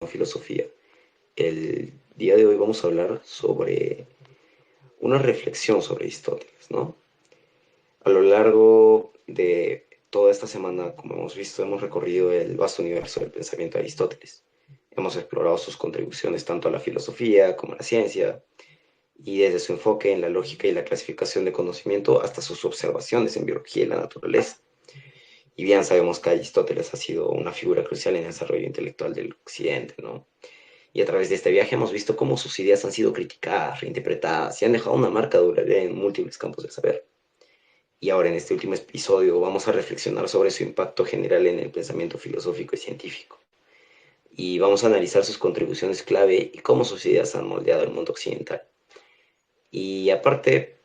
filosofía. El día de hoy vamos a hablar sobre una reflexión sobre Aristóteles, ¿no? A lo largo de toda esta semana, como hemos visto, hemos recorrido el vasto universo del pensamiento de Aristóteles. Hemos explorado sus contribuciones tanto a la filosofía como a la ciencia, y desde su enfoque en la lógica y la clasificación de conocimiento hasta sus observaciones en biología y la naturaleza. Y bien sabemos que Aristóteles ha sido una figura crucial en el desarrollo intelectual del occidente, ¿no? Y a través de este viaje hemos visto cómo sus ideas han sido criticadas, reinterpretadas y han dejado una marca duradera en múltiples campos del saber. Y ahora en este último episodio vamos a reflexionar sobre su impacto general en el pensamiento filosófico y científico. Y vamos a analizar sus contribuciones clave y cómo sus ideas han moldeado el mundo occidental. Y aparte,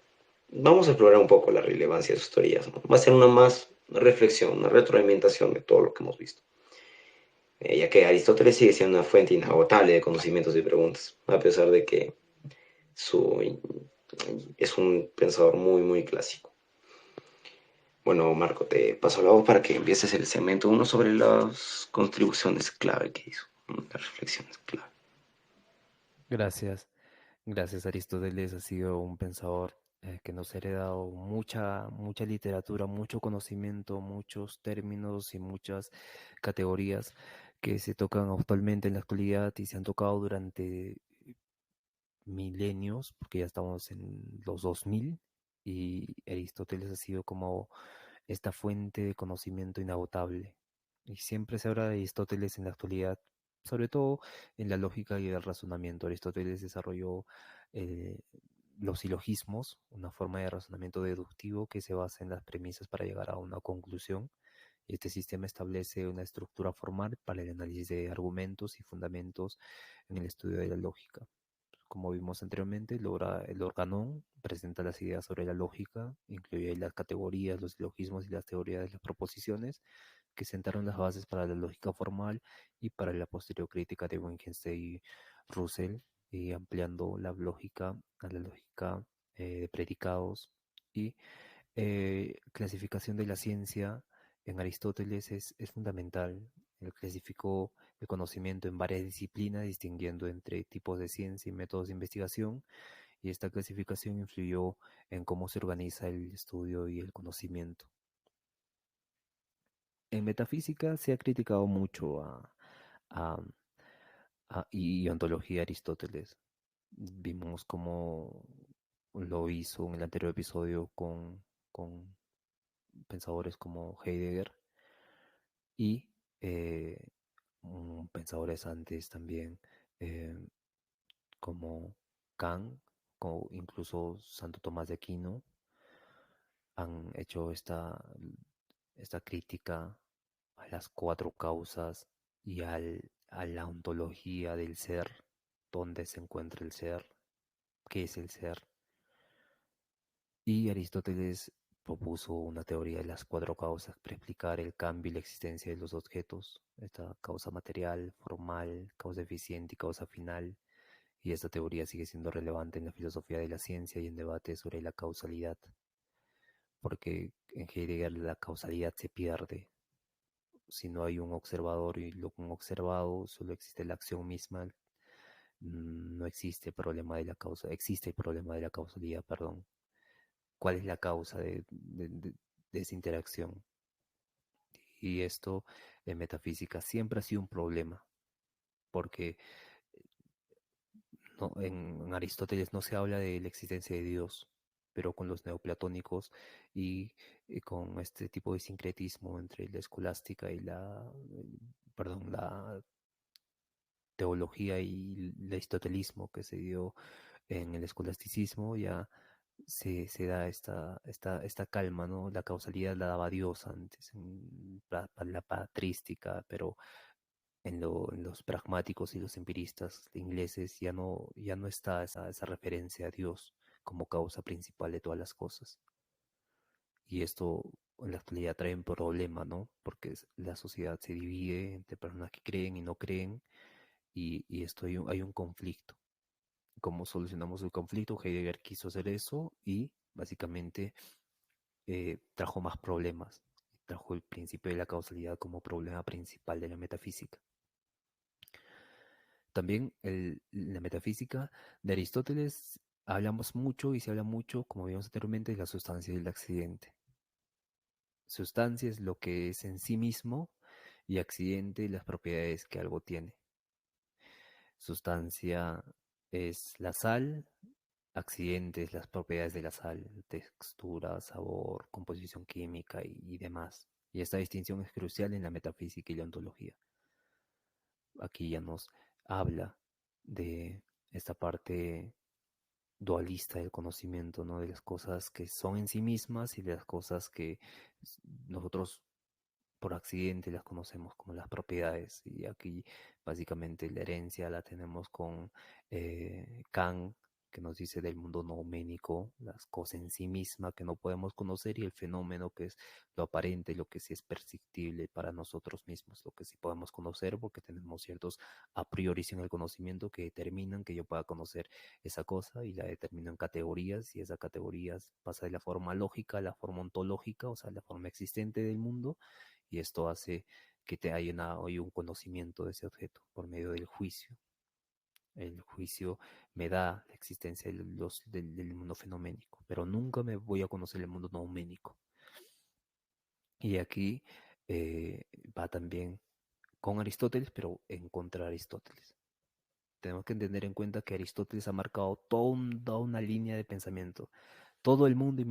vamos a explorar un poco la relevancia de sus teorías, ¿no? Va a ser una más reflexión, una retroalimentación de todo lo que hemos visto. Ya que Aristóteles sigue siendo una fuente inagotable de conocimientos y preguntas, a pesar de que su, es un pensador muy clásico. Bueno, Marco, te paso la voz para que empieces el segmento uno sobre las contribuciones clave que hizo, las reflexiones clave. Gracias, gracias Aristóteles, ha sido un pensador que nos ha heredado mucha literatura, mucho conocimiento, muchos términos y muchas categorías que se tocan actualmente en la actualidad y se han tocado durante milenios, porque ya estamos en los 2000 y Aristóteles ha sido como esta fuente de conocimiento inagotable. Y siempre se habla de Aristóteles en la actualidad, sobre todo en la lógica y el razonamiento. Aristóteles desarrolló eh, los silogismos, una forma de razonamiento deductivo que se basa en las premisas para llegar a una conclusión. Este sistema establece una estructura formal para el análisis de argumentos y fundamentos en el estudio de la lógica. Como vimos anteriormente, el organón presenta las ideas sobre la lógica, incluye las categorías, los silogismos y las teorías de las proposiciones, que sentaron las bases para la lógica formal y para la posterior crítica de Wittgenstein y Russell, y ampliando la lógica a la lógica de predicados y clasificación de la ciencia en Aristóteles es fundamental. Él clasificó el conocimiento en varias disciplinas, distinguiendo entre tipos de ciencia y métodos de investigación, y esta clasificación influyó en cómo se organiza el estudio y el conocimiento. En metafísica se ha criticado mucho a, y ontología Aristóteles. Vimos cómo lo hizo en el anterior episodio con pensadores como Heidegger y eh, pensadores antes también eh, como Kant, o incluso Santo Tomás de Aquino, han hecho esta crítica a las cuatro causas y a la ontología del ser, dónde se encuentra el ser, qué es el ser. Y Aristóteles propuso una teoría de las cuatro causas para explicar el cambio y la existencia de los objetos, esta causa material, formal, causa eficiente y causa final. Y esta teoría sigue siendo relevante en la filosofía de la ciencia y en debate sobre la causalidad, porque en Heidegger la causalidad se pierde. Si no hay un observador y un observado, solo existe la acción misma, no existe problema de la causa, existe el problema de la causalidad, perdón. ¿Cuál es la causa de esa interacción? Y esto en metafísica siempre ha sido un problema, porque en Aristóteles no se habla de la existencia de Dios, pero con los neoplatónicos y con este tipo de sincretismo entre la escolástica y perdón, la teología y el aristotelismo que se dio en el escolasticismo, ya se da esta calma, ¿no? La causalidad la daba Dios antes, en la patrística, pero en los pragmáticos y los empiristas ingleses ya no está esa referencia a Dios como causa principal de todas las cosas. Y esto en la actualidad trae un problema, ¿no? Porque la sociedad se divide entre personas que creen y no creen, y esto hay un conflicto. ¿Cómo solucionamos el conflicto? Heidegger quiso hacer eso y básicamente trajo más problemas. Trajo el principio de la causalidad como problema principal de la metafísica. También la metafísica de Aristóteles hablamos mucho y se habla mucho, como vimos anteriormente, de la sustancia y el accidente. Sustancia es lo que es en sí mismo y accidente las propiedades que algo tiene. Sustancia es la sal, accidente es las propiedades de la sal, textura, sabor, composición química y demás. Y esta distinción es crucial en la metafísica y la ontología. Aquí ya nos habla de esta parte dualista del conocimiento, ¿no? De las cosas que son en sí mismas y de las cosas que nosotros por accidente las conocemos como las propiedades. Y aquí básicamente la herencia la tenemos con Kant, que nos dice del mundo nouménico, las cosas en sí mismas que no podemos conocer y el fenómeno que es lo aparente, lo que sí es perceptible para nosotros mismos, lo que sí podemos conocer porque tenemos ciertos a priori en el conocimiento que determinan que yo pueda conocer esa cosa y la determino en categorías y esa categorías pasa de la forma lógica a la forma ontológica, o sea, la forma existente del mundo y esto hace que te haya hoy un conocimiento de ese objeto por medio del juicio. El juicio me da la existencia del mundo fenoménico, pero nunca me voy a conocer el mundo nouménico. Y aquí eh, va también con Aristóteles, pero en contra de Aristóteles. Tenemos que tener en cuenta que Aristóteles ha marcado toda una línea de pensamiento. Todo el mundo,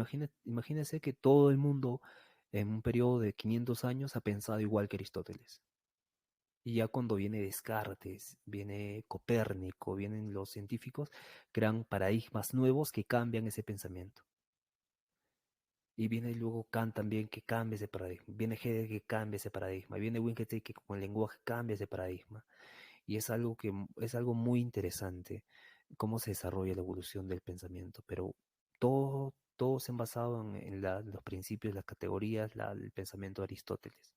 imagínese que todo el mundo en un periodo de 500 años ha pensado igual que Aristóteles. Y ya cuando viene Descartes, viene Copérnico, vienen los científicos, crean paradigmas nuevos que cambian ese pensamiento. Y viene luego Kant también que cambia ese paradigma. Viene Hegel que cambia ese paradigma. Viene Wittgenstein que con el lenguaje cambia ese paradigma. Y es algo que es algo muy interesante cómo se desarrolla la evolución del pensamiento. Pero todo se han basado en los principios, las categorías, el pensamiento de Aristóteles.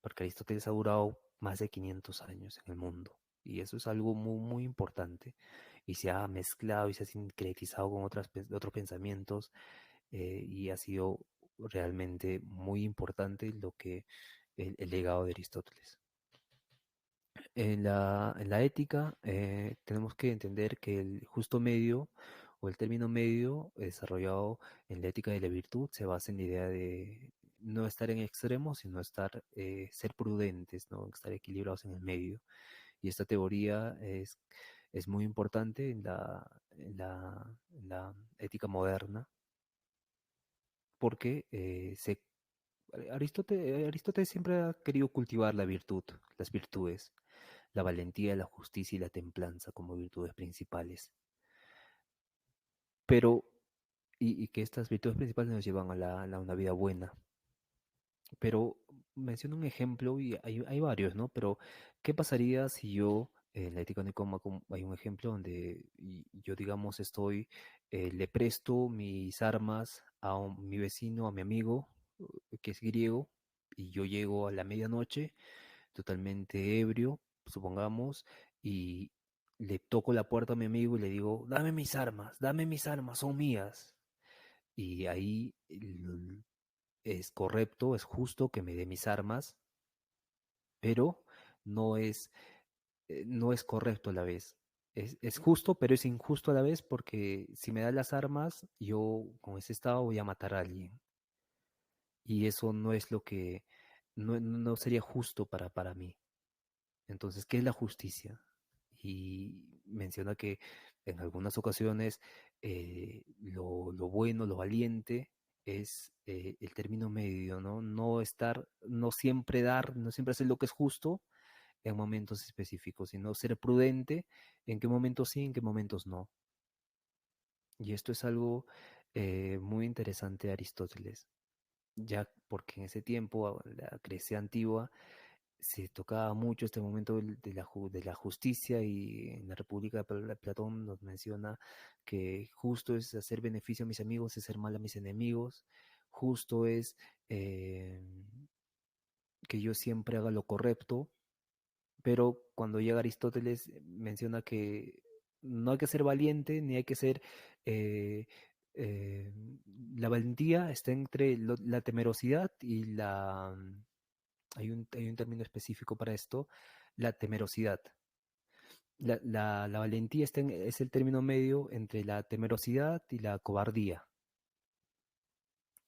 Porque Aristóteles ha durado más de 500 años en el mundo. Y eso es algo muy, muy importante. Y se ha mezclado y se ha sincretizado con otros pensamientos y ha sido realmente muy importante lo que el legado de Aristóteles. En la ética tenemos que entender que el justo medio o el término medio desarrollado en la ética de la virtud se basa en la idea de no estar en extremos, sino ser prudentes, ¿no? Estar equilibrados en el medio. Y esta teoría es muy importante en la ética moderna porque Aristóteles siempre ha querido cultivar la virtud, las virtudes, la valentía, la justicia y la templanza como virtudes principales. Pero, y que estas virtudes principales nos llevan a una vida buena. Pero menciono un ejemplo y hay varios, ¿no? Pero, ¿qué pasaría si yo, en la ética Nicoma, hay un ejemplo donde yo, digamos, le presto mis armas a mi vecino, a mi amigo, que es griego, y yo llego a la medianoche totalmente ebrio, supongamos, y le toco la puerta a mi amigo y le digo, dame mis armas, son mías. Y ahí es correcto, es justo que me dé mis armas, pero no es, no es correcto a la vez. Es justo, pero es injusto a la vez porque si me da las armas, yo con ese estado voy a matar a alguien. Y eso no es no sería justo para mí. Entonces, ¿qué es la justicia? Y menciona que en algunas ocasiones lo bueno, lo valiente es el término medio, ¿no? No siempre dar, no siempre hacer lo que es justo en momentos específicos, sino ser prudente en qué momentos sí, en qué momentos no. Y esto es algo muy interesante de Aristóteles, ya porque en ese tiempo, la Grecia antigua, se tocaba mucho este momento de la justicia y en la República de Platón nos menciona que justo es hacer beneficio a mis amigos, es hacer mal a mis enemigos, justo es eh, que yo siempre haga lo correcto, pero cuando llega Aristóteles menciona que no hay que ser valiente ni hay que ser... eh, eh, la valentía está entre la temerosidad y hay un término específico para esto, la temerosidad. la valentía es el término medio entre la temerosidad y la cobardía.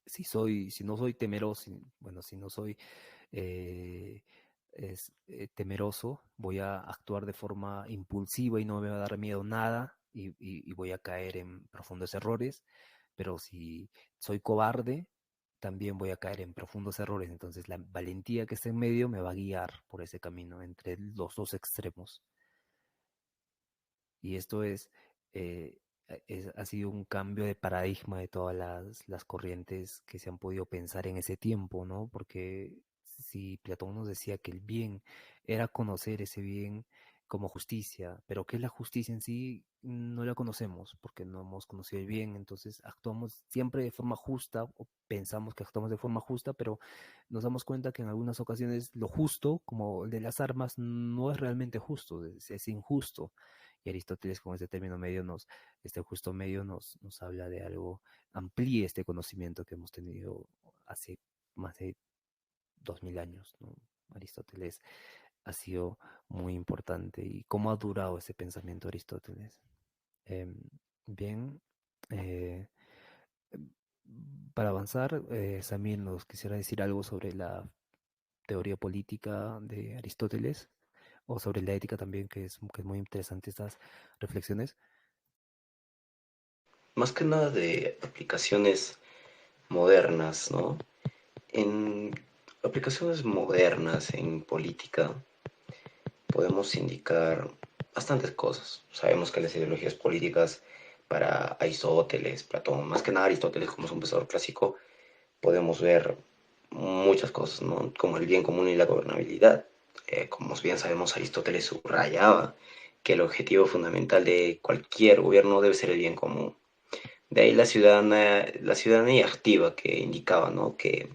Si no soy temeroso, bueno, si no soy eh, temeroso, voy a actuar de forma impulsiva y no me va a dar miedo nada y voy a caer en profundos errores, pero si soy cobarde, también voy a caer en profundos errores. Entonces la valentía que está en medio me va a guiar por ese camino entre los dos extremos. Y esto eh, ha sido un cambio de paradigma de todas las corrientes que se han podido pensar en ese tiempo, ¿no? Porque si Platón nos decía que el bien era conocer ese bien como justicia, pero ¿qué es la justicia en sí? No la conocemos porque no hemos conocido el bien, entonces actuamos siempre de forma justa o pensamos que actuamos de forma justa, pero nos damos cuenta que en algunas ocasiones lo justo, como el de las armas, no es realmente justo, es injusto. Y Aristóteles con este término medio este justo medio nos habla de algo, amplíe este conocimiento que hemos tenido hace más de 2000 años, ¿no? Aristóteles ha sido muy importante y cómo ha durado ese pensamiento de Aristóteles. Eh, bien, eh, para avanzar, Samir nos quisiera decir algo sobre la teoría política de Aristóteles o sobre la ética también, que es muy interesante estas reflexiones. Más que nada de aplicaciones modernas, ¿no? En aplicaciones modernas en política podemos indicar bastantes cosas. Sabemos que las ideologías políticas para Aristóteles, Platón, más que nada Aristóteles como es un pensador clásico, podemos ver muchas cosas, ¿no? Como el bien común y la gobernabilidad. Como bien sabemos, Aristóteles subrayaba que el objetivo fundamental de cualquier gobierno debe ser el bien común. De ahí la ciudadanía activa que indicaba, ¿no? Que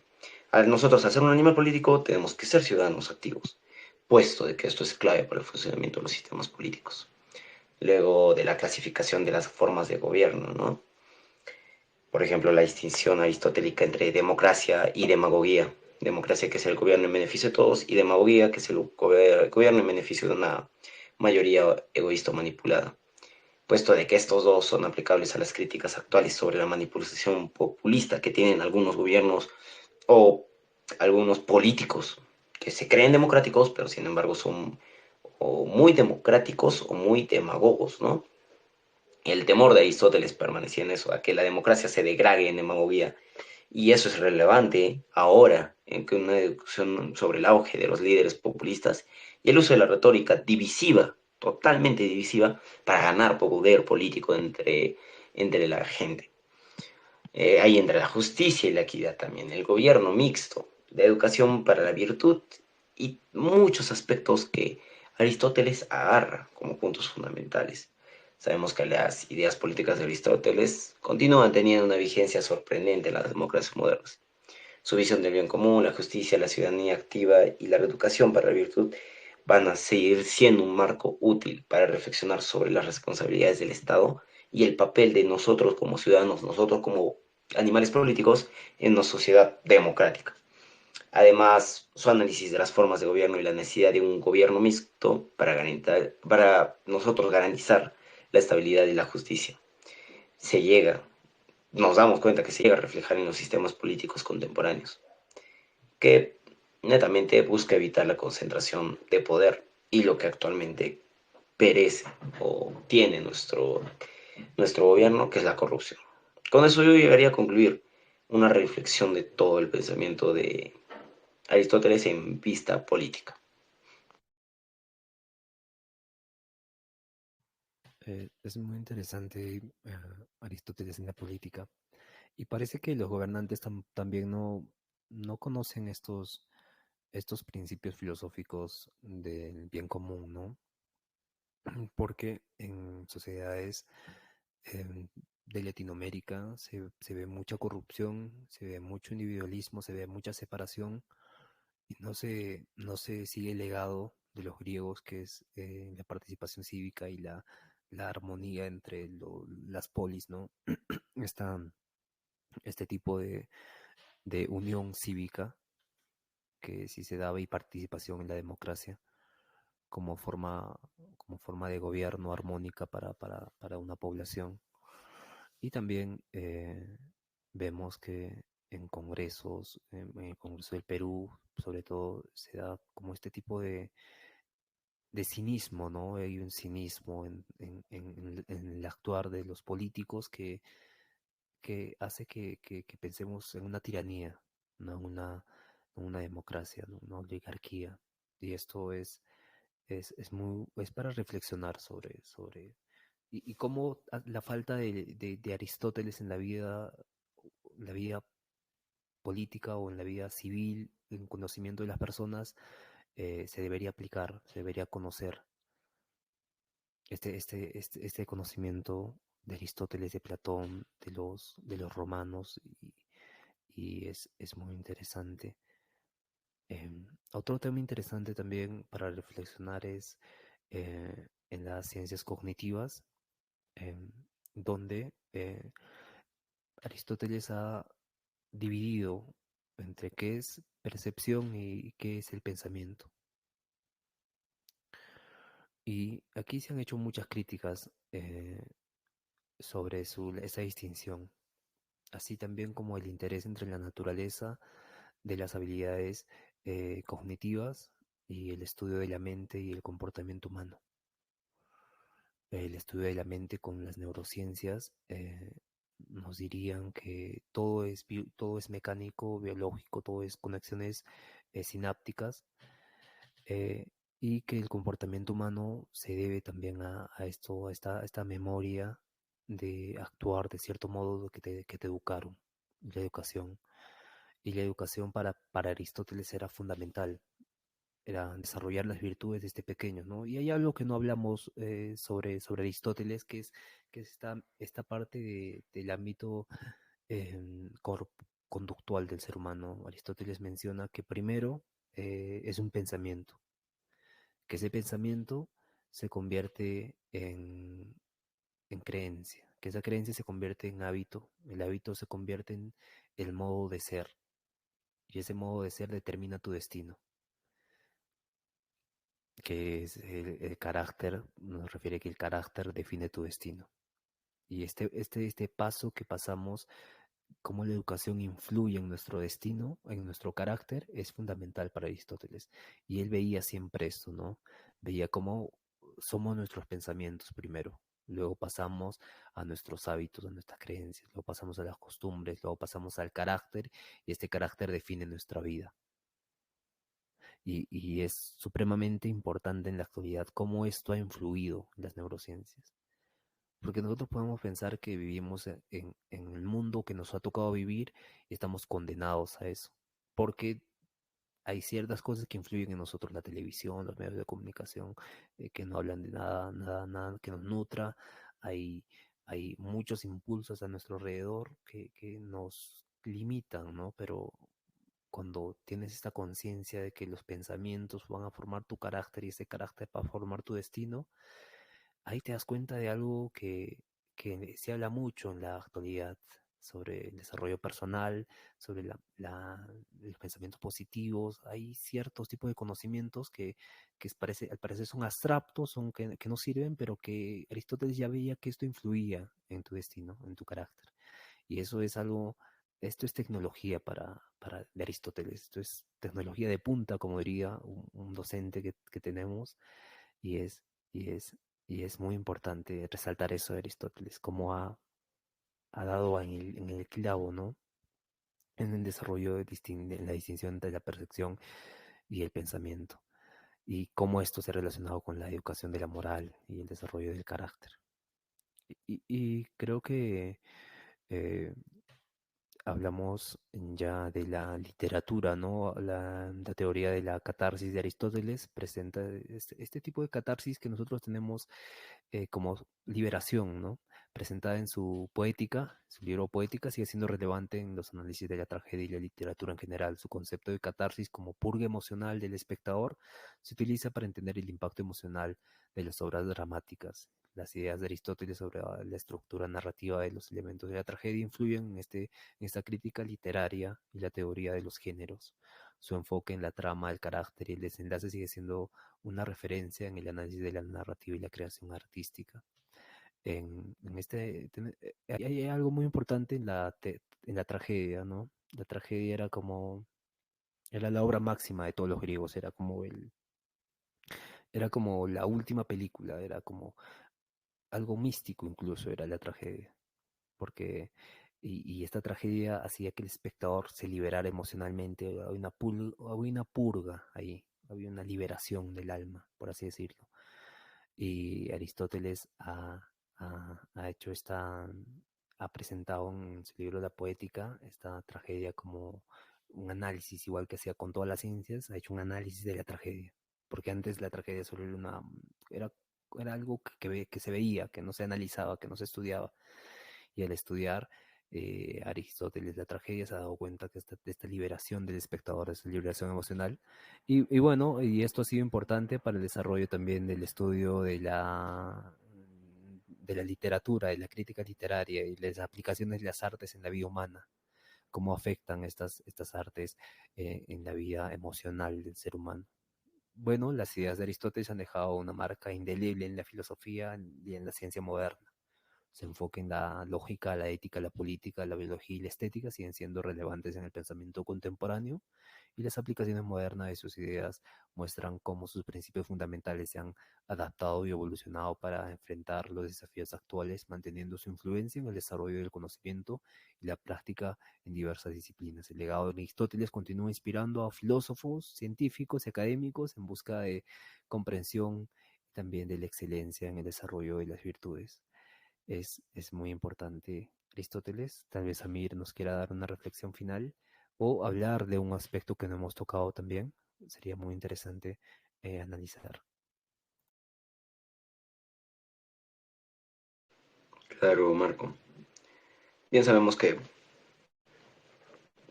nosotros, al ser un animal político, tenemos que ser ciudadanos activos, puesto de que esto es clave para el funcionamiento de los sistemas políticos. Luego de la clasificación de las formas de gobierno, ¿no? Por ejemplo, la distinción aristotélica entre democracia y demagogía. Democracia, que es el gobierno en beneficio de todos, y demagogía, que es el gobierno en beneficio de una mayoría egoísta o manipulada. Puesto de que estos dos son aplicables a las críticas actuales sobre la manipulación populista que tienen algunos gobiernos o algunos políticos que se creen democráticos, pero sin embargo son o muy democráticos o muy demagogos, ¿no? El temor de Aristóteles permanecía en eso, a que la democracia se degrade en demagogía. Y eso es relevante ahora, en que una discusión sobre el auge de los líderes populistas y el uso de la retórica divisiva, totalmente divisiva, para ganar poder político entre la gente. Ahí entra la justicia y la equidad también, el gobierno mixto, la educación para la virtud y muchos aspectos que Aristóteles agarra como puntos fundamentales. Sabemos que las ideas políticas de Aristóteles continúan teniendo una vigencia sorprendente en las democracias modernas. Su visión del bien común, la justicia, la ciudadanía activa y la educación para la virtud van a seguir siendo un marco útil para reflexionar sobre las responsabilidades del Estado y el papel de nosotros como ciudadanos, nosotros como animales políticos en una sociedad democrática. Además, su análisis de las formas de gobierno y la necesidad de un gobierno mixto para nosotros garantizar la estabilidad y la justicia. Se llega, nos damos cuenta que se llega a reflejar en los sistemas políticos contemporáneos, que netamente busca evitar la concentración de poder y lo que actualmente perece o tiene nuestro gobierno, que es la corrupción. Con eso yo llegaría a concluir una reflexión de todo el pensamiento de Aristóteles en vista política. Es muy interesante Aristóteles en la política. Y parece que los gobernantes también no conocen estos principios filosóficos del bien común, ¿no? Porque en sociedades de Latinoamérica se ve mucha corrupción, se ve mucho individualismo, se ve mucha separación y no se sigue el legado de los griegos, que es la participación cívica y la armonía entre las polis, ¿no? Esta, este tipo de unión cívica que sí se daba y participación en la democracia. como forma, como forma de gobierno armónica para una población. Y también vemos que en congresos, en el Congreso del Perú, sobre todo, se da como este tipo de cinismo, ¿no? Hay un cinismo en el actuar de los políticos que hace que pensemos en una tiranía, no en una democracia, ¿no? Una oligarquía. Y esto es para reflexionar y cómo la falta de Aristóteles en la vida política o en la vida civil, en conocimiento de las personas, se debería aplicar, se debería conocer este conocimiento de Aristóteles, de Platón, de los romanos, y es muy interesante. Otro tema interesante también para reflexionar es en las ciencias cognitivas, em, donde Aristóteles ha dividido entre qué es percepción y qué es el pensamiento. Y aquí se han hecho muchas críticas sobre esa distinción, así también como el interés entre la naturaleza de las habilidades cognitivas y el estudio de la mente y el comportamiento humano. El estudio de la mente con las neurociencias nos dirían que todo es mecánico, biológico, todo es conexiones sinápticas, eh, y que el comportamiento humano se debe también a esto, a esta memoria de actuar de cierto modo que te educaron, la educación. Y la educación para Aristóteles era fundamental, era desarrollar las virtudes desde pequeños, ¿no? Y hay algo que no hablamos sobre Aristóteles, que es esta parte del ámbito conductual del ser humano. Aristóteles menciona que primero es un pensamiento, que ese pensamiento se convierte en creencia, que esa creencia se convierte en hábito, el hábito se convierte en el modo de ser, y ese modo de ser determina tu destino, que es el carácter, nos refiere que el carácter define tu destino. Y este paso que pasamos, cómo la educación influye en nuestro destino, en nuestro carácter, es fundamental para Aristóteles. Y él veía siempre esto, ¿no? Veía cómo somos nuestros pensamientos primero, luego pasamos a nuestros hábitos, a nuestras creencias, luego pasamos a las costumbres, luego pasamos al carácter, y este carácter define nuestra vida. Y es supremamente importante en la actualidad cómo esto ha influido en las neurociencias. Porque nosotros podemos pensar que vivimos en el mundo que nos ha tocado vivir y estamos condenados a eso. Porque hay ciertas cosas que influyen en nosotros, la televisión, los medios de comunicación, que no hablan de nada que nos nutra. Hay, hay muchos impulsos a nuestro alrededor que nos limitan, ¿no? Pero cuando tienes esta conciencia de que los pensamientos van a formar tu carácter y ese carácter va a formar tu destino, ahí te das cuenta de algo que se habla mucho en la actualidad sobre el desarrollo personal, sobre los pensamientos positivos. Hay ciertos tipos de conocimientos al parecer son abstractos, que no sirven, pero que Aristóteles ya veía que esto influía en tu destino, en tu carácter. Y eso es algo, esto es tecnología de Aristóteles, esto es tecnología de punta, como diría un docente que tenemos, y es, y es, y es muy importante resaltar eso de Aristóteles, cómo ha dado en el clavo, ¿no? En el desarrollo en la distinción entre la percepción y el pensamiento, y cómo esto se ha relacionado con la educación de la moral y el desarrollo del carácter. Y creo que eh, hablamos ya de la literatura, ¿no? La teoría de la catarsis de Aristóteles presenta este tipo de catarsis que nosotros tenemos como liberación, ¿no? Presentada en su poética, su libro Poética, sigue siendo relevante en los análisis de la tragedia y la literatura en general. Su concepto de catarsis como purga emocional del espectador se utiliza para entender el impacto emocional de las obras dramáticas. Las ideas de Aristóteles sobre la estructura narrativa de los elementos de la tragedia influyen en esta crítica literaria y la teoría de los géneros. Su enfoque en la trama, el carácter y el desenlace sigue siendo una referencia en el análisis de la narrativa y la creación artística. Hay algo muy importante en la tragedia, ¿no? La tragedia era la obra máxima de todos los griegos, era como la última película, era como algo místico incluso era la tragedia, porque y esta tragedia hacía que el espectador se liberara emocionalmente, había una purga ahí, había una liberación del alma, por así decirlo. Y Aristóteles ha hecho ha presentado en su libro La Poética esta tragedia como un análisis, igual que hacía con todas las ciencias, ha hecho un análisis de la tragedia, porque antes la tragedia solo era, era algo que se veía, que no se analizaba, que no se estudiaba, y al estudiar Aristóteles la tragedia se ha dado cuenta que de esta liberación del espectador, de esta liberación emocional, y bueno, y esto ha sido importante para el desarrollo también del estudio de la literatura, de la crítica literaria y las aplicaciones de las artes en la vida humana, cómo afectan estas artes en la vida emocional del ser humano. Bueno, las ideas de Aristóteles han dejado una marca indeleble en la filosofía y en la ciencia moderna. Su enfoque en la lógica, la ética, la política, la biología y la estética siguen siendo relevantes en el pensamiento contemporáneo, y las aplicaciones modernas de sus ideas muestran cómo sus principios fundamentales se han adaptado y evolucionado para enfrentar los desafíos actuales, manteniendo su influencia en el desarrollo del conocimiento y la práctica en diversas disciplinas. El legado de Aristóteles continúa inspirando a filósofos, científicos y académicos en busca de comprensión y también de la excelencia en el desarrollo de las virtudes. Es muy importante Aristóteles. Tal vez Amir nos quiera dar una reflexión final o hablar de un aspecto que no hemos tocado también. Sería muy interesante analizar. Claro, Marco. Bien sabemos que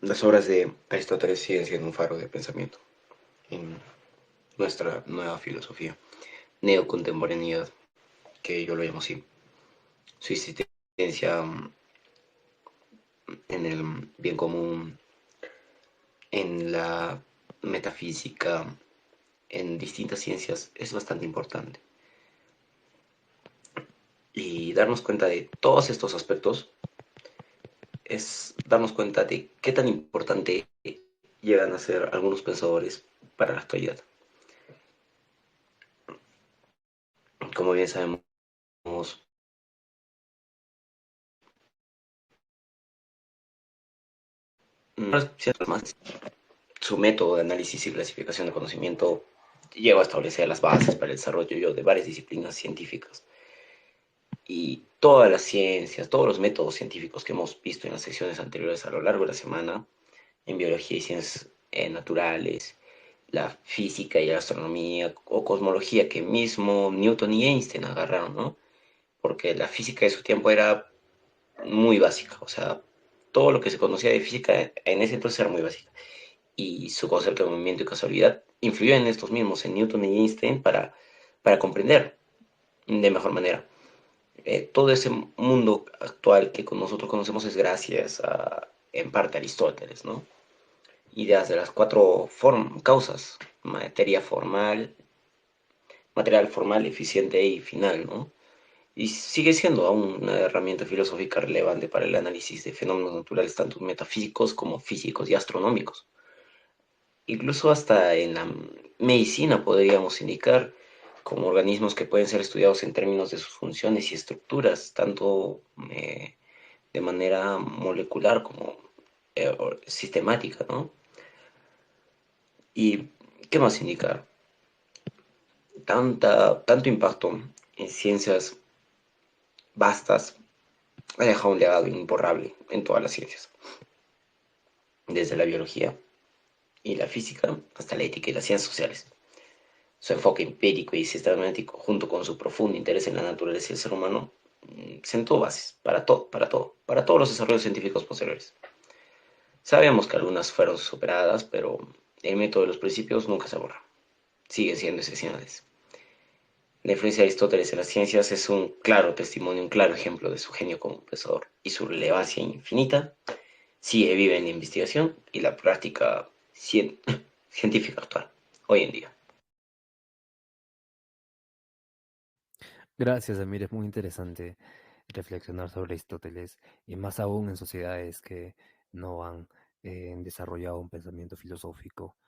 las obras de Aristóteles siguen siendo un faro de pensamiento en nuestra nueva filosofía, neocontemporaneidad, que yo lo llamo así. Su insistencia en el bien común, en la metafísica, en distintas ciencias, es bastante importante. Y darnos cuenta de todos estos aspectos es darnos cuenta de qué tan importante llegan a ser algunos pensadores para la actualidad. Como bien sabemos, más su método de análisis y clasificación de conocimiento llegó a establecer las bases para el desarrollo de varias disciplinas científicas. Y todas las ciencias, todos los métodos científicos que hemos visto en las secciones anteriores a lo largo de la semana, en biología y ciencias naturales, la física y la astronomía o cosmología que mismo Newton y Einstein agarraron, ¿no? Porque la física de su tiempo era muy básica, o sea, todo lo que se conocía de física en ese entonces era muy básica. Y su concepto de movimiento y casualidad influyó en estos mismos, en Newton y Einstein, para comprender de mejor manera. Todo ese mundo actual que nosotros conocemos es gracias a, en parte, a Aristóteles, ¿no? Ideas de las cuatro causas, material formal, eficiente y final, ¿no? Y sigue siendo aún una herramienta filosófica relevante para el análisis de fenómenos naturales, tanto metafísicos como físicos y astronómicos. Incluso hasta en la medicina podríamos indicar como organismos que pueden ser estudiados en términos de sus funciones y estructuras, tanto de manera molecular como sistemática, ¿no? ¿Y qué más indicar? Tanto impacto en ciencias vastas ha dejado un legado imborrable en todas las ciencias, desde la biología y la física hasta la ética y las ciencias sociales. Su enfoque empírico y sistemático, junto con su profundo interés en la naturaleza y el ser humano, sentó bases para todos los desarrollos científicos posteriores. Sabemos que algunas fueron superadas, pero el método de los principios nunca se borra. Siguen siendo excepcionales. La influencia de Aristóteles en las ciencias es un claro testimonio, un claro ejemplo de su genio como pensador, y su relevancia infinita sigue viva en la investigación y la práctica científica actual, hoy en día. Gracias, Amir. Es muy interesante reflexionar sobre Aristóteles, y más aún en sociedades que no han desarrollado un pensamiento filosófico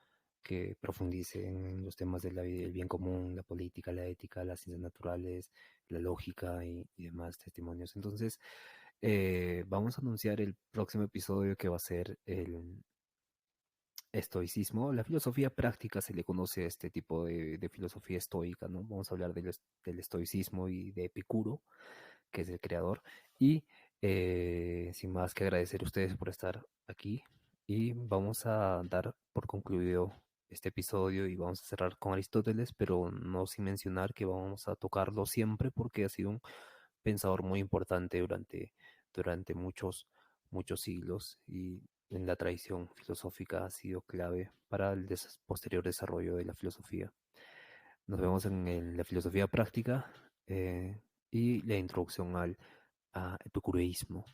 que profundice en los temas de el bien común, la política, la ética, las ciencias naturales, la lógica y demás testimonios. Entonces, vamos a anunciar el próximo episodio, que va a ser el estoicismo. La filosofía práctica se le conoce a este tipo de filosofía estoica, ¿no? Vamos a hablar del estoicismo y de Epicuro, que es el creador. Y sin más que agradecer a ustedes por estar aquí. Y vamos a dar por concluido este episodio y vamos a cerrar con Aristóteles, pero no sin mencionar que vamos a tocarlo siempre porque ha sido un pensador muy importante durante muchos siglos, y en la tradición filosófica ha sido clave para el posterior desarrollo de la filosofía. Nos vemos en la filosofía práctica, y la introducción al epicureísmo.